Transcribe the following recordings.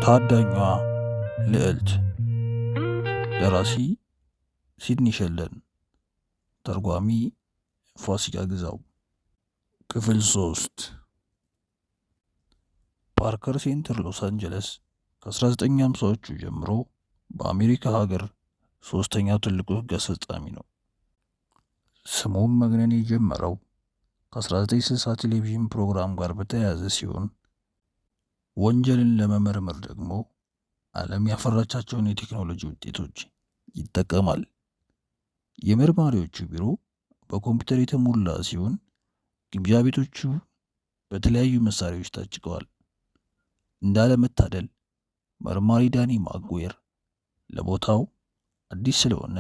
ታዳኟ ልዕልት። ደራሲ ሲድኒ ሼልደን፣ ተርጓሚ ፋሲካ ግዛው። ክፍል 3። ፓርከር ሴንተር ሎስ አንጀለስ ከ1950ዎቹ ጀምሮ በአሜሪካ ሀገር ሶስተኛው ትልቁ ህግ አስፈጻሚ ነው። ስሙም መግነን የጀመረው ከ1960 ቴሌቪዥን ፕሮግራም ጋር በተያያዘ ሲሆን ወንጀልን ለመመርመር ደግሞ ዓለም ያፈራቻቸውን የቴክኖሎጂ ውጤቶች ይጠቀማል። የመርማሪዎቹ ቢሮ በኮምፒውተር የተሞላ ሲሆን ግምጃ ቤቶቹ በተለያዩ መሳሪያዎች ታጭቀዋል። እንዳለመታደል መርማሪ ዳኒ ማጉዌር ለቦታው አዲስ ስለሆነ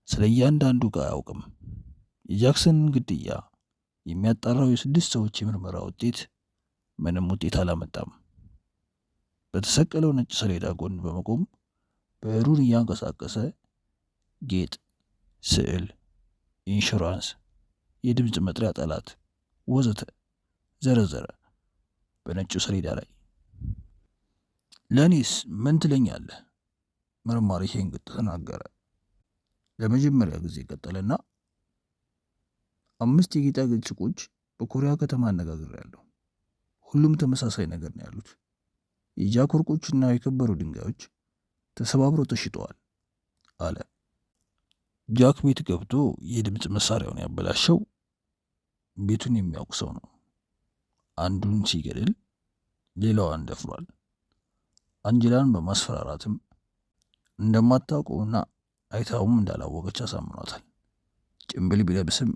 ስለ እያንዳንዱ ዕቃ አያውቅም። የጃክሰንን ግድያ የሚያጣራው የ6 ሰዎች የምርመራ ውጤት ምንም ውጤት አላመጣም። በተሰቀለው ነጭ ሰሌዳ ጎን በመቆም ብዕሩን እያንቀሳቀሰ ጌጥ፣ ስዕል፣ ኢንሹራንስ፣ የድምፅ መጥሪያ ጠላት ወዘተ ዘረዘረ በነጩ ሰሌዳ ላይ። ለእኔስ ምን ትለኛለህ? መርማሪ ሄንግ ተናገረ። ለመጀመሪያ ጊዜ ቀጠለና 5 የጌጣጌጥ ሱቆች በኮሪያ ከተማ አነጋግሬያለሁ። ሁሉም ተመሳሳይ ነገር ነው ያሉት። የጃክ ወርቆችና የከበሩ ድንጋዮች ተሰባብረው ተሽጠዋል አለ። ጃክ ቤት ገብቶ የድምፅ መሳሪያውን ያበላሸው ቤቱን የሚያውቅ ሰው ነው። አንዱን ሲገድል ሌላዋን ደፍሯል። አንጀላን በማስፈራራትም እንደማታውቀውና አይታውም እንዳላወቀች አሳምኗታል። ጭንብል ቢለብስም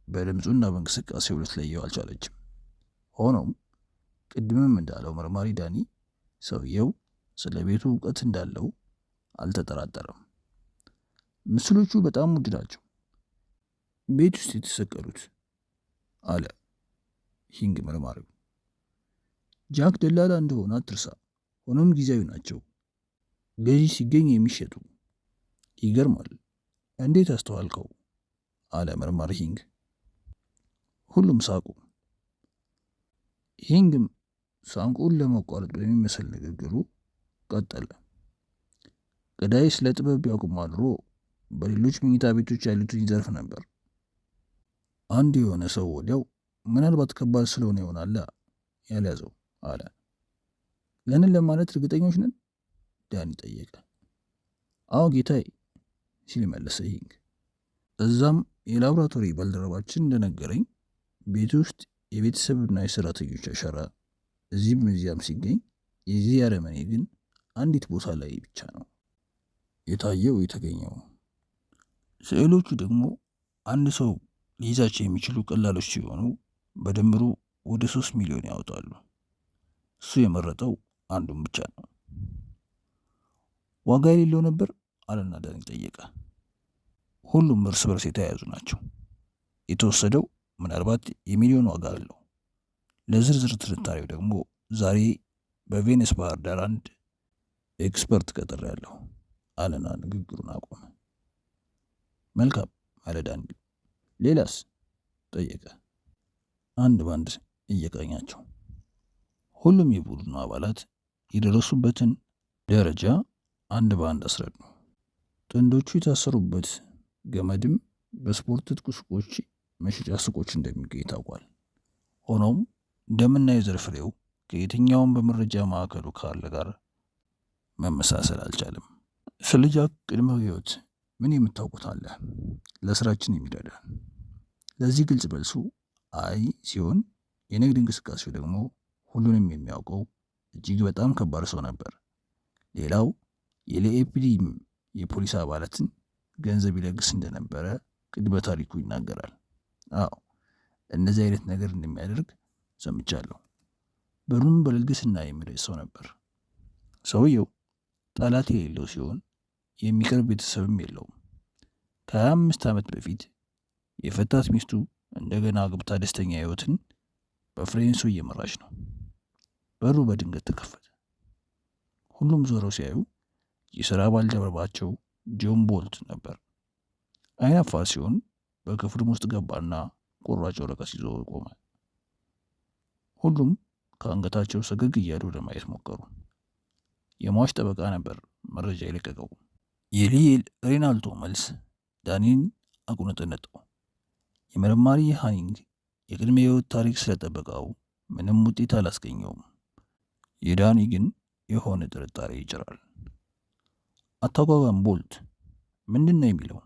በድምፁና በእንቅስቃሴው ልትለየው አልቻለችም። ሆኖም ቅድምም እንዳለው መርማሪ ዳኒ ሰውየው ስለ ቤቱ እውቀት እንዳለው አልተጠራጠረም። ምስሎቹ በጣም ውድ ናቸው። ቤት ውስጥ የተሰቀሉት አለ ሂንግ መርማሪው። ጃክ ደላላ እንደሆነ አትርሳ። ሆኖም ጊዜያዊ ናቸው፣ ገዢ ሲገኝ የሚሸጡ። ይገርማል። እንዴት አስተዋልከው? አለ መርማሪ ሂንግ። ሁሉም ሳቁ። ሂንግም ሳንቁን ለመቋረጥ በሚመስል ንግግሩ ቀጠለ። ገዳይ ስለ ጥበብ ቢያውቅማ ኑሮ በሌሎች መኝታ ቤቶች ያሉትን ይዘርፍ ነበር። አንድ የሆነ ሰው ወዲያው ምናልባት ከባድ ስለሆነ ይሆናል ያልያዘው አለ። ያንን ለማለት እርግጠኞች ነን? ዳኒ ጠየቀ። አዎ ጌታዬ ሲል መለሰ ሂንግ። እዛም የላቦራቶሪ ባልደረባችን እንደነገረኝ ቤት ውስጥ የቤተሰብና የሰራተኞች አሻራ እዚህም እዚያም ሲገኝ የዚህ አረመኔ ግን አንዲት ቦታ ላይ ብቻ ነው የታየው የተገኘው። ስዕሎቹ ደግሞ አንድ ሰው ሊይዛቸው የሚችሉ ቀላሎች ሲሆኑ በድምሩ ወደ 3 ሚሊዮን ያወጣሉ። እሱ የመረጠው አንዱን ብቻ ነው። ዋጋ የሌለው ነበር አለና ዳኒ ጠየቀ። ሁሉም እርስ በርስ የተያያዙ ናቸው። የተወሰደው ምናልባት የሚሊዮን ዋጋ አለው። ለዝርዝር ትንታኔው ደግሞ ዛሬ በቬኒስ ባህር ዳር አንድ ኤክስፐርት ቀጥሬያለሁ አለና ንግግሩን አቆመ። መልካም አለ ዳኒ። ሌላስ? ጠየቀ አንድ ባንድ እየቃኛቸው። ሁሉም የቡድኑ አባላት የደረሱበትን ደረጃ አንድ ባንድ አስረዱ። ጥንዶቹ የታሰሩበት ገመድም በስፖርት ትጥቅ ሱቆች መሸጫ ሱቆች እንደሚገኝ ታውቋል። ሆኖም ደምና የዘር ፍሬው ከየትኛውም በመረጃ ማዕከሉ ካለ ጋር መመሳሰል አልቻለም። ስለ ጃክ ቅድመ ህይወት ምን የምታውቁት አለ? ለስራችን የሚረዳ። ለዚህ ግልጽ መልሱ አይ ሲሆን የንግድ እንቅስቃሴው ደግሞ ሁሉንም የሚያውቀው እጅግ በጣም ከባድ ሰው ነበር። ሌላው የኤፒዲ የፖሊስ አባላትን ገንዘብ ይለግስ እንደነበረ ቅድመ ታሪኩ ይናገራል። አዎ እነዚህ አይነት ነገር እንደሚያደርግ ሰምቻለሁ። ብሩን በልግስና የሚረጭ ሰው ነበር። ሰውየው ጠላት የሌለው ሲሆን የሚቀርብ ቤተሰብም የለውም። ከ25 ዓመት በፊት የፈታት ሚስቱ እንደገና አግብታ ደስተኛ ህይወትን በፍሬንሱ እየመራች ነው። በሩ በድንገት ተከፈተ። ሁሉም ዞረው ሲያዩ የሥራ ባልደረባቸው ጆን ቦልት ነበር። አይናፋር ሲሆን በክፍሉም ውስጥ ገባና ቁራጭ ወረቀት ይዞ ቆመ። ሁሉም ከአንገታቸው ሰገግ እያሉ ለማየት ሞከሩ። የሟች ጠበቃ ነበር መረጃ የለቀቀው። የሊል ሬናልዶ መልስ ዳኒን አቁነጠነጠው። የመርማሪ ሃኒንግ የቅድመ ሕይወት ታሪክ ስለጠበቃው ምንም ውጤት አላስገኘውም። የዳኒ ግን የሆነ ጥርጣሬ ይጭራል። አታጓጓም ቦልት ምንድን ነው የሚለው?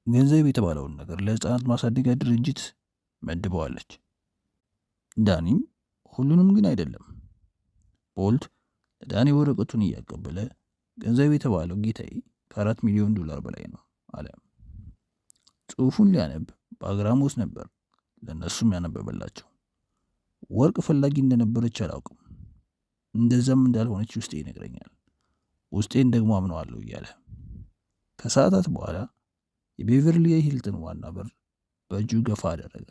ገንዘብ የተባለውን ነገር ለሕፃናት ማሳደጊያ ድርጅት መድበዋለች። ዳኒም ሁሉንም ግን አይደለም። ቦልት ለዳኒ ወረቀቱን እያቀበለ ገንዘብ የተባለው ጌታዬ $4 ሚሊዮን በላይ ነው አለ። ጽሑፉን ሊያነብ በአግራሞት ነበር ለእነሱም ያነበበላቸው። ወርቅ ፈላጊ እንደነበረች አላውቅም፣ እንደዛም እንዳልሆነች ውስጤ ይነግረኛል፣ ውስጤን ደግሞ አምነዋለሁ እያለ ከሰዓታት በኋላ የቤቨርሊ ሂልተን ዋና በር በእጁ ገፋ አደረገ።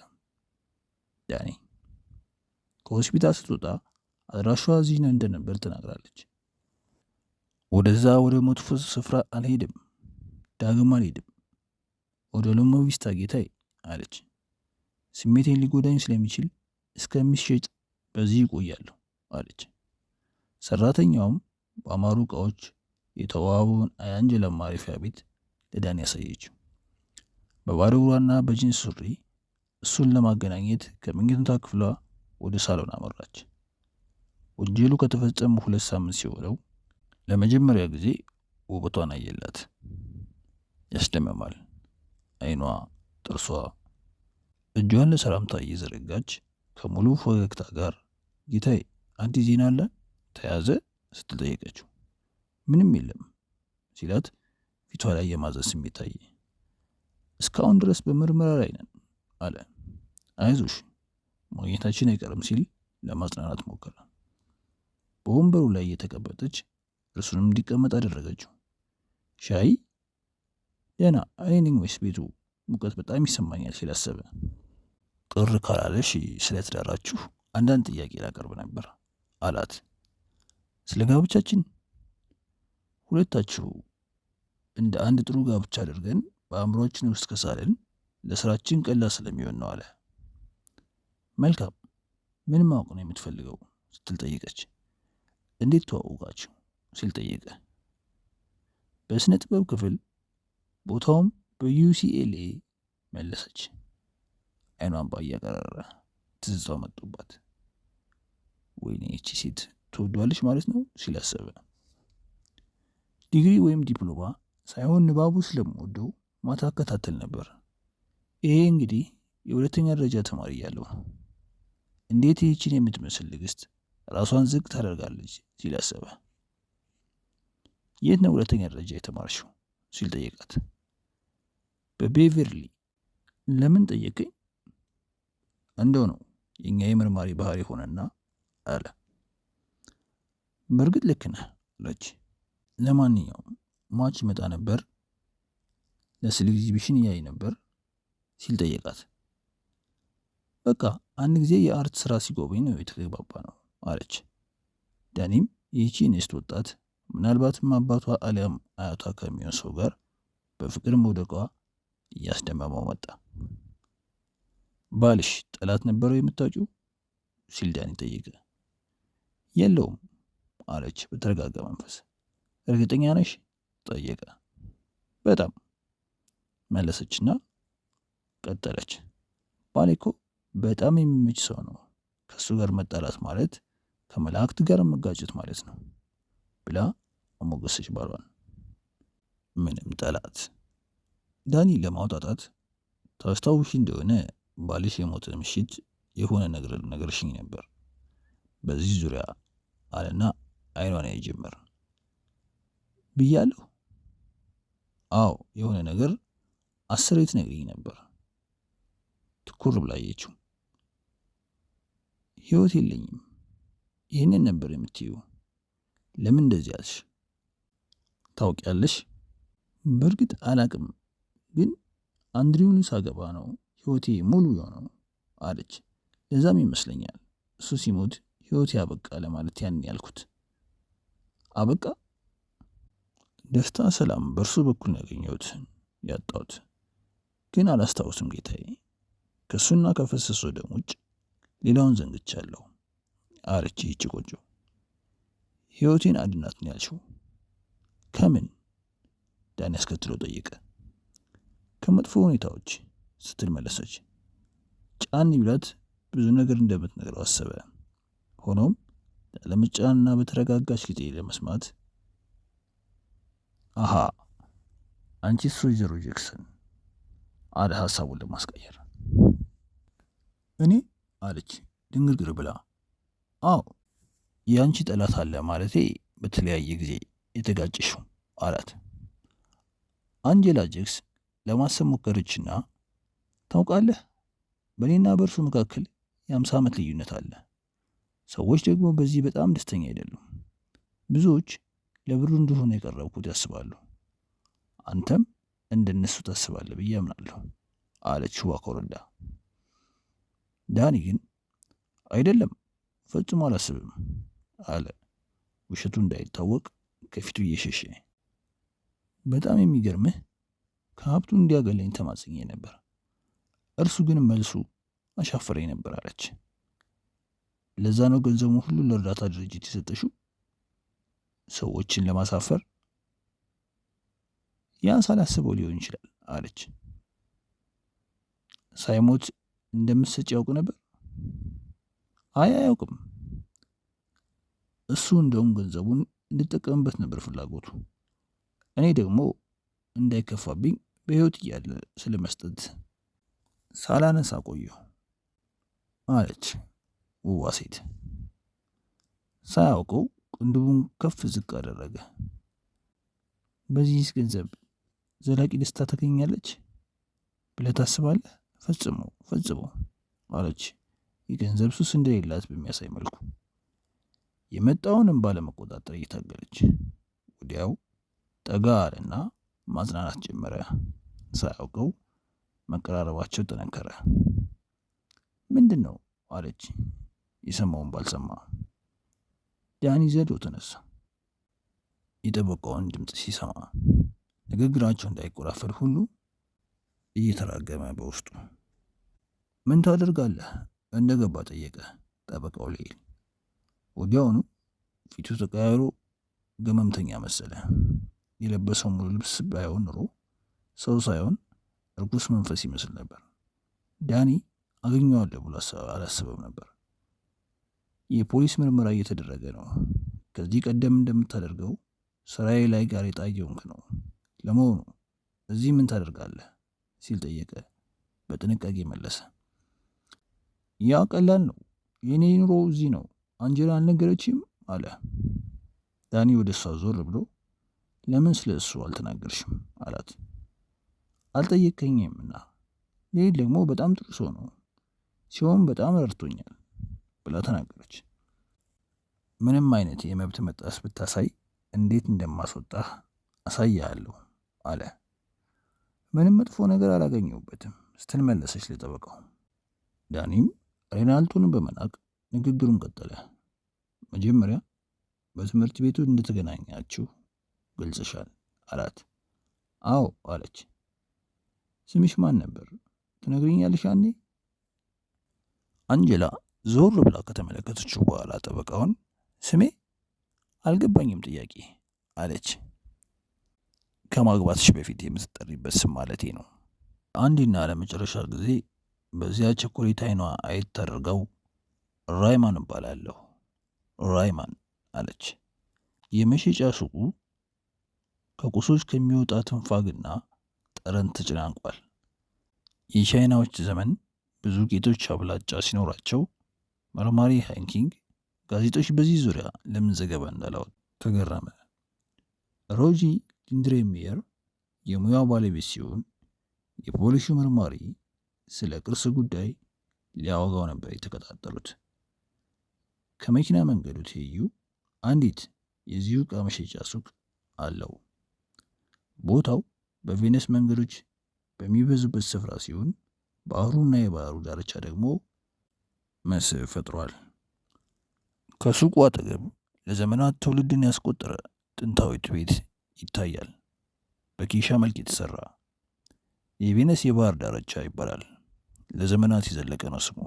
ዳኒ ከሆስፒታል ስትወጣ አድራሿ እዚህ እንደነበር ተናግራለች። ወደዛ ወደ መጥፎ ስፍራ አልሄድም፣ ዳግም አልሄድም፣ ወደ ሎሞ ቪስታ ጌታዬ አለች። ስሜቴን ሊጎዳኝ ስለሚችል እስከሚሸጥ በዚህ ይቆያለሁ አለች። ሰራተኛውም በአማሩ ዕቃዎች የተዋበውን የአንጀላ ማረፊያ ቤት ለዳኒ ያሳየችው። በባዶ እግሯና በጂንስ ሱሪ እሱን ለማገናኘት ከመኝታ ክፍሏ ወደ ሳሎን አመራች። ወንጀሉ ከተፈጸሙ 2 ሳምንት ሲሆነው ለመጀመሪያ ጊዜ ውበቷን አየላት። ያስደምማል። አይኗ፣ ጥርሷ። እጇን ለሰላምታ እየዘረጋች ከሙሉ ፈገግታ ጋር ጌታዬ አዲስ ዜና አለ ተያዘ ስትል ጠየቀችው። ምንም የለም ሲላት ፊቷ ላይ የማዘን ስሜት ታየ። እስካሁን ድረስ በምርመራ ላይ ነን አለ። አይዞሽ ማግኘታችን አይቀርም ሲል ለማጽናናት ሞከረ። በወንበሩ ላይ እየተቀመጠች እርሱንም እንዲቀመጥ አደረገችው። ሻይ ደህና እኔ ነኝ ወይስ ቤቱ ሙቀት በጣም ይሰማኛል ሲል አሰበ። ቅር ካላለሽ ስለ ትዳራችሁ አንዳንድ ጥያቄ ላቀርብ ነበር አላት። ስለ ጋብቻችን ሁለታችሁ እንደ አንድ ጥሩ ጋብቻ አድርገን በአእምሮችን ውስጥ ከሳለን ለስራችን ቀላል ስለሚሆን ነው አለ። መልካም ምን ማወቅ ነው የምትፈልገው ስትል ጠየቀች። እንዴት ተዋወቃችሁ ሲል ጠየቀ። በስነ ጥበብ ክፍል ቦታውም በዩሲኤልኤ መለሰች። አይኗን ባያቀረረ ትዝታው መጡባት። ወይኔ እቺ ሴት ትወዷለች ማለት ነው ሲል አሰበ። ዲግሪ ወይም ዲፕሎማ ሳይሆን ንባቡ ስለምወደው ማታ አከታተል ነበር። ይሄ እንግዲህ የሁለተኛ ደረጃ ተማሪ እያለሁ ነው። እንዴት ይህችን የምትመስል ንግስት ራሷን ዝቅ ታደርጋለች ሲል አሰበ። የት ነው ሁለተኛ ደረጃ የተማርሽው ሲል ጠየቃት። በቤቨርሊ። ለምን ጠየቀኝ? እንደው ነው የኛ የመርማሪ ባህሪ ሆነና አለ። በእርግጥ ልክ ነህ አለች። ለማንኛውም ሟች ይመጣ ነበር፣ ለስዕል ኤግዚቢሽን እያይ ነበር ሲል ጠየቃት። በቃ አንድ ጊዜ የአርት ስራ ሲጎበኝ ነው የተግባባ ነው አለች። ዳኒም ይህቺ እንስት ወጣት ምናልባትም አባቷ አሊያም አያቷ ከሚሆን ሰው ጋር በፍቅር መውደቋ እያስደመመው መጣ። ባልሽ ጠላት ነበረው የምታውቂው ሲል ዳኒ ጠየቀ። የለውም አለች በተረጋጋ መንፈስ። እርግጠኛ ነሽ ጠየቀ። በጣም መለሰችና ቀጠለች። ባሌ እኮ በጣም የሚመች ሰው ነው። ከሱ ጋር መጣላት ማለት ከመላእክት ጋር መጋጨት ማለት ነው ብላ አሞገሰች ባሏን። ምንም ጠላት። ዳኒ ለማውጣጣት ታስታውሺ እንደሆነ ባልሽ የሞተ ምሽት የሆነ ነገር ነገርሽኝ ነበር በዚህ ዙሪያ አለና አይኗን ያይጀመር። ብያለሁ? አዎ የሆነ ነገር 10 ትነግሪኝ ነበር። ትኩር ብላ አየችው። ህይወት የለኝም ይህንን ነበር የምትይው። ለምን እንደዚህ አልሽ? ታውቂያለሽ? በእርግጥ አላቅም፣ ግን አንድሪውን ሳገባ ነው ህይወቴ ሙሉ የሆነው አለች። ለዛም ይመስለኛል እሱ ሲሞት ህይወቴ አበቃ ለማለት ያን ያልኩት። አበቃ? ደስታ፣ ሰላም በእርሱ በኩል ያገኘሁት ያጣሁት ግን አላስታውስም ጌታዬ። ከሱና ከፈሰሰው ደም ውጭ ሌላውን ዘንግቻለሁ አለች ይህች ቆንጆ። ሕይወቴን አድናት ነው ያልሽው? ከምን? ዳኒ አስከትሎ ጠየቀ። ከመጥፎ ሁኔታዎች ስትል መለሰች። ጫን ቢላት ብዙ ነገር እንደምትነግረው አሰበ። ሆኖም ለመጫንና በተረጋጋች ጊዜ ለመስማት አሃ አንቺስ ወይዘሮ ጄክሰን አለ ሀሳቡን ለማስቀየር። እኔ አለች ድንግርግር ብላ። አዎ የአንቺ ጠላት አለ ማለቴ በተለያየ ጊዜ የተጋጨሽው አላት። አንጀላ ጄክስ ለማሰብ ሞከረችና ታውቃለህ በእኔና በእርሱ መካከል የ50 ዓመት ልዩነት አለ። ሰዎች ደግሞ በዚህ በጣም ደስተኛ አይደሉም። ብዙዎች ለብሩ እንደሆነ የቀረብኩት ያስባሉ። አንተም እንደነሱ ታስባለህ ብዬ አምናለሁ አለች ዋኮረዳ። ዳኒ ግን አይደለም ፈጽሞ አላስብም አለ፣ ውሸቱ እንዳይታወቅ ከፊቱ እየሸሸ። በጣም የሚገርምህ ከሀብቱ እንዲያገለኝ ተማጽኜ ነበር፣ እርሱ ግን መልሱ አሻፈረኝ ነበር አለች። ለዛ ነው ገንዘቡ ሁሉ ለእርዳታ ድርጅት የሰጠሽው? ሰዎችን ለማሳፈር? ያን ሳላስበው ሊሆን ይችላል አለች። ሳይሞት እንደምትሰጭ ያውቅ ነበር? አያውቅም። እሱ እንደውም ገንዘቡን እንድጠቀምበት ነበር ፍላጎቱ። እኔ ደግሞ እንዳይከፋብኝ በሕይወት እያለ ስለመስጠት ሳላነሳ ቆየሁ አለች ውዋ ሴት። ሳያውቀው ቅንድቡን ከፍ ዝቅ አደረገ። በዚህስ ገንዘብ ዘላቂ ደስታ ታገኛለች ብለህ ታስባለህ? ፈጽሞ አለች የገንዘብ ሱስ እንደሌላት በሚያሳይ መልኩ። የመጣውንም ባለመቆጣጠር እየታገለች ወዲያው ጠጋ አለና ማጽናናት ጀመረ። ሳያውቀው መቀራረባቸው ጠነከረ። ምንድን ነው አለች የሰማውን ባልሰማ። ዳኒ ዘሎ ተነሳ። የጠበቃውን ድምፅ ሲሰማ ንግግራቸው እንዳይቆራፈል ሁሉ እየተራገመ በውስጡ ምን ታደርጋለህ እንደገባ ጠየቀ ጠበቃው ሌይል። ወዲያውኑ ፊቱ ተቀያይሮ ገመምተኛ መሰለ። የለበሰው ሙሉ ልብስ ባይሆን ኑሮ ሰው ሳይሆን እርኩስ መንፈስ ይመስል ነበር። ዳኒ አገኘዋለሁ ብሎ አላስበም ነበር። የፖሊስ ምርመራ እየተደረገ ነው። ከዚህ ቀደም እንደምታደርገው ስራዬ ላይ ጋሬጣ እየሆንክ ነው። ለመሆኑ እዚህ ምን ታደርጋለህ ሲል ጠየቀ። በጥንቃቄ መለሰ። ያ ቀላል ነው፣ የኔ ኑሮ እዚህ ነው። አንጀላ አልነገረችም አለ። ዳኒ ወደ እሷ ዞር ብሎ ለምን ስለ እሱ አልተናገርሽም አላት። አልጠየቀኝምና። ይህ ደግሞ በጣም ጥሩ ሰው ነው ሲሆን በጣም ረድቶኛል ብላ ተናገረች። ምንም አይነት የመብት መጣስ ብታሳይ እንዴት እንደማስወጣህ አሳያለሁ አለ። ምንም መጥፎ ነገር አላገኘሁበትም ስትል መለሰች ለጠበቃው። ዳኒም ሬናልቶን በመናቅ ንግግሩን ቀጠለ። መጀመሪያ በትምህርት ቤቱ እንደተገናኛችሁ ገልጸሻል አላት። አዎ አለች። ስምሽ ማን ነበር ትነግሪኛለሽ? ያኔ አንጀላ ዞር ብላ ከተመለከተችው በኋላ ጠበቃውን ስሜ አልገባኝም ጥያቄ አለች። ከማግባትሽ በፊት የምትጠሪበት ስም ማለቴ ነው። አንዴና ለመጨረሻ ጊዜ በዚያ ቸኮሌት አይኗ አየት ታደርገው ራይማን እባላለሁ ራይማን አለች። የመሸጫ ሱቁ ከቁሶች ከሚወጣ ትንፋግና ጠረን ተጨናንቋል። የቻይናዎች ዘመን ብዙ ጌቶች አብላጫ ሲኖራቸው መርማሪ ሃንኪንግ ጋዜጦች በዚህ ዙሪያ ለምን ዘገባ እንዳላወጡ ተገረመ። ሮጂ ሊንድሬሚየር የሙያው ባለቤት ሲሆን የፖሊሱ መርማሪ ስለ ቅርስ ጉዳይ ሊያወጋው ነበር የተቀጣጠሩት። ከመኪና መንገዱ ትይዩ አንዲት የዚሁ ዕቃ መሸጫ ሱቅ አለው። ቦታው በቬነስ መንገዶች በሚበዙበት ስፍራ ሲሆን ባህሩና የባህሩ ዳርቻ ደግሞ መስህብ ፈጥሯል። ከሱቁ አጠገብ ለዘመናት ትውልድን ያስቆጠረ ጥንታዊት ቤት ይታያል። በኬሻ መልክ የተሰራ የቬነስ የባህር ዳርቻ ይባላል። ለዘመናት የዘለቀ ነው ስሙ።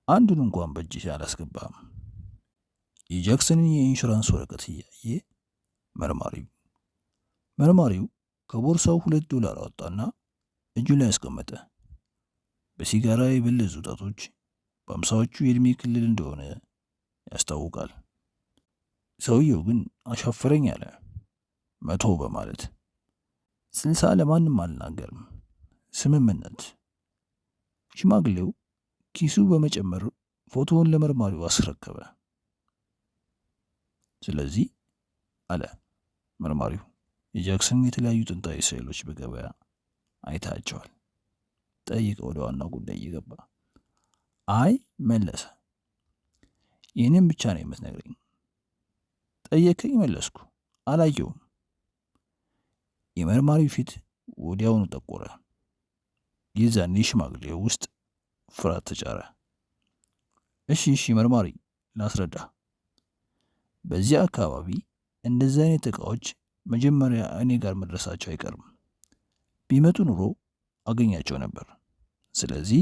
አንዱን እንኳን በእጅ አላስገባም። የጃክሰንን የኢንሹራንስ ወረቀት እያየ መርማሪው ከቦርሳው $2 አወጣና እጁ ላይ አስቀመጠ። በሲጋራ የበለዙ ጣቶች በአምሳዎቹ የዕድሜ ክልል እንደሆነ ያስታውቃል። ሰውየው ግን አሻፈረኝ አለ 100 በማለት 60 ለማንም አልናገርም። ስምምነት። ሽማግሌው ኪሱ በመጨመር ፎቶውን ለመርማሪው አስረከበ። ስለዚህ አለ መርማሪው፣ የጃክሰን የተለያዩ ጥንታዊ ስዕሎች በገበያ አይታቸዋል? ጠይቀ ወደ ዋናው ጉዳይ እየገባ። አይ መለሰ። ይህንም ብቻ ነው የምትነግረኝ? ጠየቀኝ፣ መለስኩ። አላየውም። የመርማሪው ፊት ወዲያውኑ ጠቆረ። የዛኔ ሽማግሌው ውስጥ ፍርሃት ተጫረ። እሺ መርማሪ፣ ላስረዳ። በዚያ አካባቢ እንደዚህ አይነት እቃዎች መጀመሪያ እኔ ጋር መድረሳቸው አይቀርም። ቢመጡ ኑሮ አገኛቸው ነበር። ስለዚህ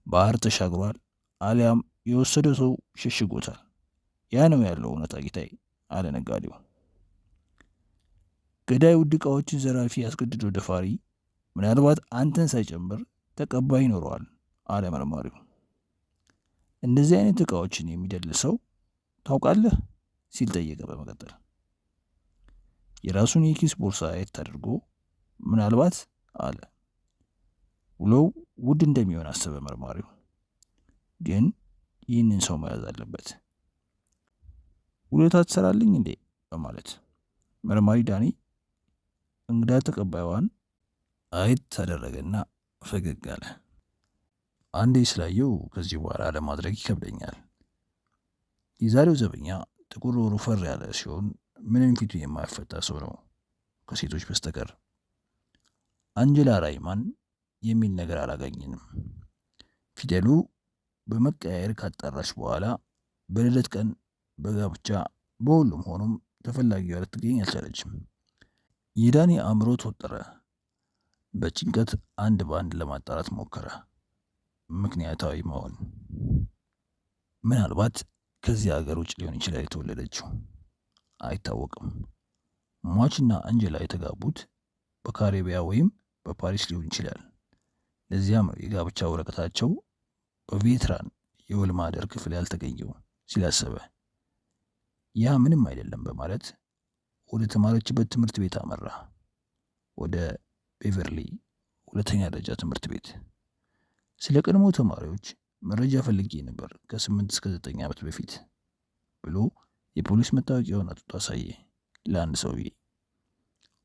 ባህር ተሻግሯል፣ አሊያም የወሰደው ሰው ሸሽጎታል። ያ ነው ያለው እውነታ ጌታዬ፣ አለ ነጋዴው። ገዳይ ውድ ዕቃዎችን ዘራፊ፣ አስገድዶ ደፋሪ፣ ምናልባት አንተን ሳይጨምር ተቀባይ ይኖረዋል፣ አለ መርማሪው። እንደዚህ አይነት ዕቃዎችን የሚደልሰው ታውቃለህ? ሲል ጠየቀ በመቀጠል። የራሱን የኪስ ቦርሳ አየት አድርጎ ምናልባት አለ። ውሎው ውድ እንደሚሆን አሰበ መርማሪው። ግን ይህንን ሰው መያዝ አለበት። ውለታ ትሰራልኝ እንዴ? በማለት መርማሪ ዳኒ እንግዳ ተቀባይዋን አየት ታደረገና ፈገግ አለ። አንዴ ስላየው ከዚህ በኋላ ለማድረግ ይከብደኛል። የዛሬው ዘበኛ ጥቁር ወፈር ያለ ሲሆን ምንም ፊቱ የማይፈታ ሰው ነው ከሴቶች በስተቀር። አንጀላ ራይማን የሚል ነገር አላገኘንም። ፊደሉ በመቀያየር ካጣራች በኋላ በልደት ቀን፣ በጋብቻ፣ በሁሉም ሆኖም ተፈላጊዋ ልትገኝ አልቻለችም። የዳኒ አእምሮ ተወጠረ። በጭንቀት አንድ በአንድ ለማጣራት ሞከረ። ምክንያታዊ መሆን። ምናልባት ከዚህ ሀገር ውጭ ሊሆን ይችላል የተወለደችው፣ አይታወቅም። ሟችና አንጀላ የተጋቡት በካሪቢያ ወይም በፓሪስ ሊሆን ይችላል። ለዚያም ነው የጋብቻ ወረቀታቸው በቬትራን የውል ማህደር ክፍል ያልተገኘው ሲላሰበ፣ ያ ምንም አይደለም በማለት ወደ ተማረችበት ትምህርት ቤት አመራ። ወደ ቤቨርሊ ሁለተኛ ደረጃ ትምህርት ቤት። ስለ ቀድሞ ተማሪዎች መረጃ ፈልጌ ነበር ከ8 እስከ 9 ዓመት በፊት ብሎ የፖሊስ መታወቂያውን አውጥቶ አሳየ ለአንድ ሰውዬ።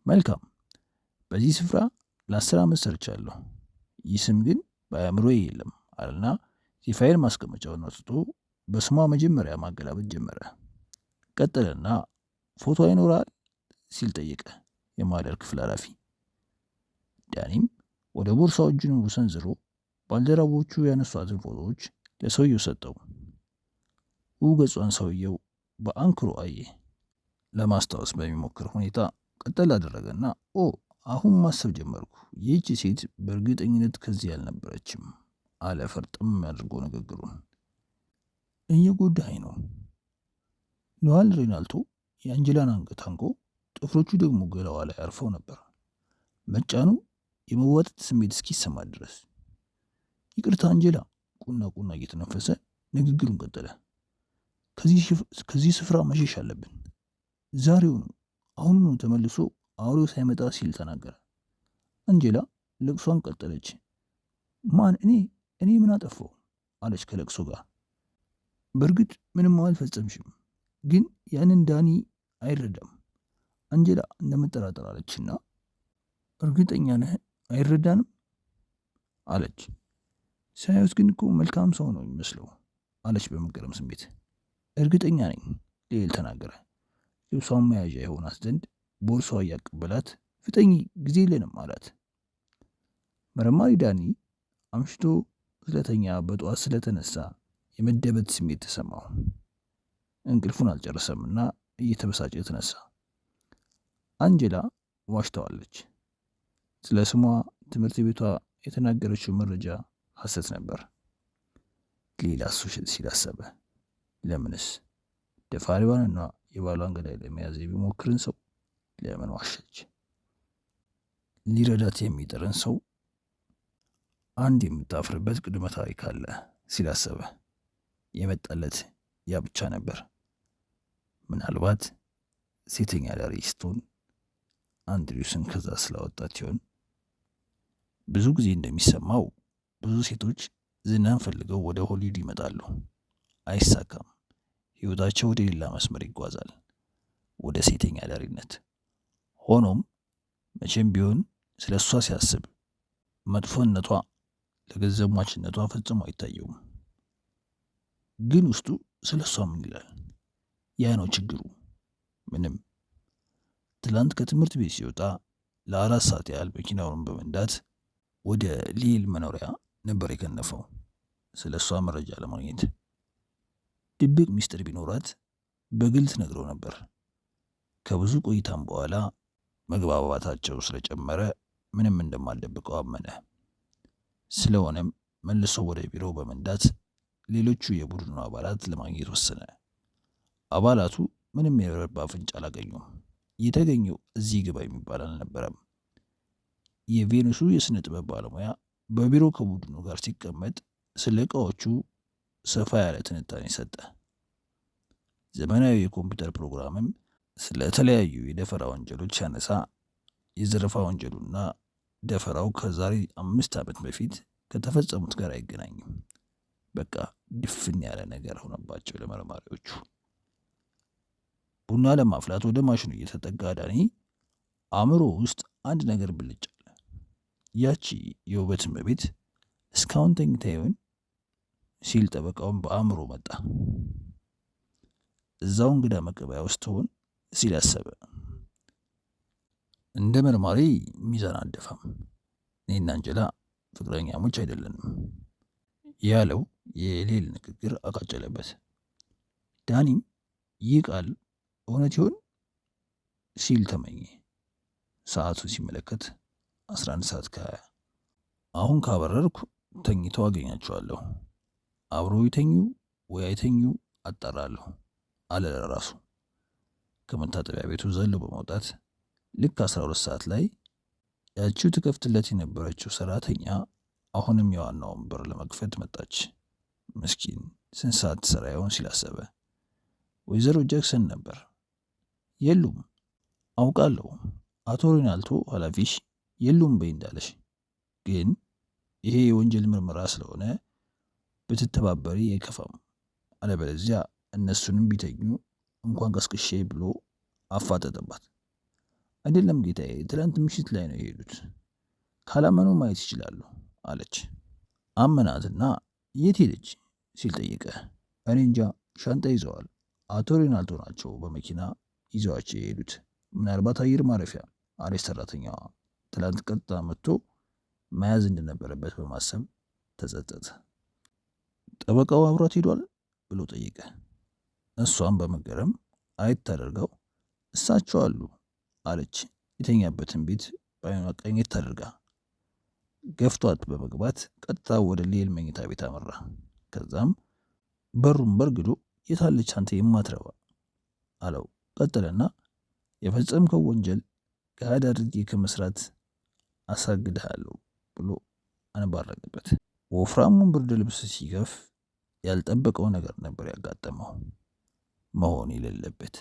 መልካም፣ በዚህ ስፍራ ለ10 ዓመት ሰርቻለሁ። ይህ ስም ግን በአእምሮዬ የለም አለና የፋይል ማስቀመጫውን አውጥቶ በስሟ መጀመሪያ ማገላበጥ ጀመረ። ቀጠለና ፎቶ አይኖራል ሲል ጠየቀ የማህደር ክፍል ኃላፊ። ዳኒም ወደ ቦርሳው እጁን ሰንዝሮ ባልደረቦቹ ያነሷትን ፎቶዎች ለሰውየው ሰጠው። ገጿን ሰውየው በአንክሮ አየ። ለማስታወስ በሚሞክር ሁኔታ ቀጠል አደረገና አሁን ማሰብ ጀመርኩ። ይህች ሴት በእርግጠኝነት ከዚህ ያልነበረችም አለ ፈርጥም አድርጎ ንግግሩን። እየጎዳኝ ነው። ኖዋል ሬናልቶ የአንጀላን አንገት አንቆ ጥፍሮቹ ደግሞ ገላዋ ላይ አርፈው ነበር። መጫኑ የመዋጠጥ ስሜት እስኪሰማ ድረስ። ይቅርታ አንጀላ፣ ቁና ቁና እየተነፈሰ ንግግሩን ቀጠለ። ከዚህ ስፍራ መሸሽ አለብን። ዛሬውኑ፣ አሁኑ ተመልሶ አውሬው ሳይመጣ ሲል ተናገረ። አንጀላ ለቅሷን ቀጠለች። ማን? እኔ ምን አጠፋው? አለች ከለቅሶ ጋር። በእርግጥ ምንም አልፈጸምሽም፣ ግን ያንን ዳኒ አይረዳም። አንጀላ እንደመጠራጠር አለችና እርግጠኛ ነህ አይረዳንም? አለች። ሳያዩት ግን እኮ መልካም ሰው ነው የሚመስለው አለች በመገረም ስሜት። እርግጠኛ ነኝ ሌል ተናገረ። ልብሷን መያዣ የሆናት ዘንድ ቦርሳዋ እያቀበላት ፍጠኝ፣ ጊዜ የለንም አላት። መርማሪ ዳኒ አምሽቶ ስለተኛ በጠዋት ስለተነሳ የመደበት ስሜት ተሰማው። እንቅልፉን አልጨረሰምና እየተበሳጨ ተነሳ። አንጀላ ዋሽተዋለች። ስለ ስሟ ትምህርት ቤቷ የተናገረችው መረጃ ሐሰት ነበር። ሌላ ሱሽት ሲል አሰበ። ለምንስ? ደፋሪዋንና የባሏን ገዳይ ለመያዝ የሚሞክርን ሰው ለምን ዋሸች? ሊረዳት የሚጥርን ሰው አንድ የምታፍርበት ቅድመ ታሪክ አለ ሲል አሰበ። የመጣለት ያ ብቻ ነበር። ምናልባት ሴተኛ አዳሪ ስትሆን አንድሪውስን ከዛ ስላወጣት ይሆን? ብዙ ጊዜ እንደሚሰማው ብዙ ሴቶች ዝናን ፈልገው ወደ ሆሊውድ ይመጣሉ። አይሳካም። ህይወታቸው ወደ ሌላ መስመር ይጓዛል፣ ወደ ሴተኛ አዳሪነት። ሆኖም መቼም ቢሆን ስለ እሷ ሲያስብ መጥፎነቷ ለገንዘብ ሟችነቷ ፈጽሞ አይታየውም። ግን ውስጡ ስለ እሷ ምን ይላል? ያ ነው ችግሩ። ምንም። ትላንት ከትምህርት ቤት ሲወጣ ለ4 ሰዓት ያህል መኪናውን በመንዳት ወደ ሊል መኖሪያ ነበር የከነፈው ስለ እሷ መረጃ ለማግኘት። ድብቅ ሚስጥር ቢኖራት በግልጽ ነግረው ነበር። ከብዙ ቆይታም በኋላ መግባባታቸው ስለጨመረ ምንም እንደማልደብቀው አመነ። ስለሆነም መልሶ ወደ ቢሮ በመንዳት ሌሎቹ የቡድኑ አባላት ለማግኘት ወሰነ። አባላቱ ምንም የረባ ፍንጭ አላገኙም። የተገኘው እዚህ ግባ የሚባል አልነበረም። የቬኑሱ የስነ ጥበብ ባለሙያ በቢሮ ከቡድኑ ጋር ሲቀመጥ ስለ እቃዎቹ ሰፋ ያለ ትንታኔ ሰጠ። ዘመናዊ የኮምፒውተር ፕሮግራምም ስለ ተለያዩ የደፈራ ወንጀሎች ሲያነሳ የዘረፋ ወንጀሉና ደፈራው ከዛሬ 5 ዓመት በፊት ከተፈጸሙት ጋር አይገናኝም። በቃ ድፍን ያለ ነገር ሆነባቸው ለመርማሪዎቹ። ቡና ለማፍላት ወደ ማሽኑ እየተጠጋ ዳኒ አእምሮ ውስጥ አንድ ነገር ብልጭ አለ። ያቺ የውበት እመቤት እስካሁን ተኝታ ይሆን ሲል ጠበቃውን በአእምሮ መጣ። እዛው እንግዳ መቀበያ ውስጥ ሆን ሲል አሰበ። እንደ መርማሪ ሚዛን አደፋም። እኔና አንጀላ ፍቅረኛሞች አይደለንም ያለው የሌል ንግግር አቃጨለበት። ዳኒም ይህ ቃል እውነት ይሆን ሲል ተመኘ። ሰዓቱን ሲመለከት 11 ሰዓት ከ20። አሁን ካበረርኩ ተኝተው አገኛቸዋለሁ። አብሮ ይተኙ ወይ አይተኙ አጣራለሁ አለ ለራሱ። ከመታጠቢያ ቤቱ ዘሎ በመውጣት ልክ 12 ሰዓት ላይ ያቺው ትከፍትለት የነበረችው ሰራተኛ አሁንም የዋናውን በር ለመክፈት መጣች። ምስኪን ስንት ሰዓት ትሰራ ይሆን ሲል አሰበ። ወይዘሮ ጃክሰን ነበር። የሉም አውቃለሁ፣ አቶ ሪናልቶ ኃላፊሽ የሉም በይ እንዳለሽ፣ ግን ይሄ የወንጀል ምርመራ ስለሆነ ብትተባበሪ አይከፋም፣ አለበለዚያ እነሱንም ቢተኙ እንኳን ቀስቅሼ ብሎ አፋጠጠባት። አይደለም ጌታዬ፣ ትላንት ምሽት ላይ ነው የሄዱት፣ ካላመኑ ማየት ይችላሉ አለች። አመናትና የት ሄደች ሲል ጠየቀ። እኔ እንጃ፣ ሻንጣ ይዘዋል። አቶ ሪናልቶ ናቸው በመኪና ይዘዋቸው የሄዱት። ምናልባት አየር ማረፊያ አለች ሰራተኛዋ። ትላንት ቀጥታ መጥቶ መያዝ እንደነበረበት በማሰብ ተጸጸተ። ጠበቃው አብሯት ሄዷል ብሎ ጠየቀ። እሷም በመገረም አየት ታደርገው እሳቸው አሉ አለች። የተኛበትን ቤት በዓይኗ ቀኘት ታደርጋ ገፍቷት በመግባት ቀጥታ ወደ ሌል መኝታ ቤት አመራ። ከዛም በሩን በርግዶ የታለች አንተ የማትረባ አለው። ቀጠለና የፈጸምከው ወንጀል ገሃድ አድርጌ ከመስራት አሳግድሃለሁ ብሎ አንባረቀበት። ወፍራሙን ብርድ ልብስ ሲገፍ ያልጠበቀው ነገር ነበር ያጋጠመው። መሆን የሌለበት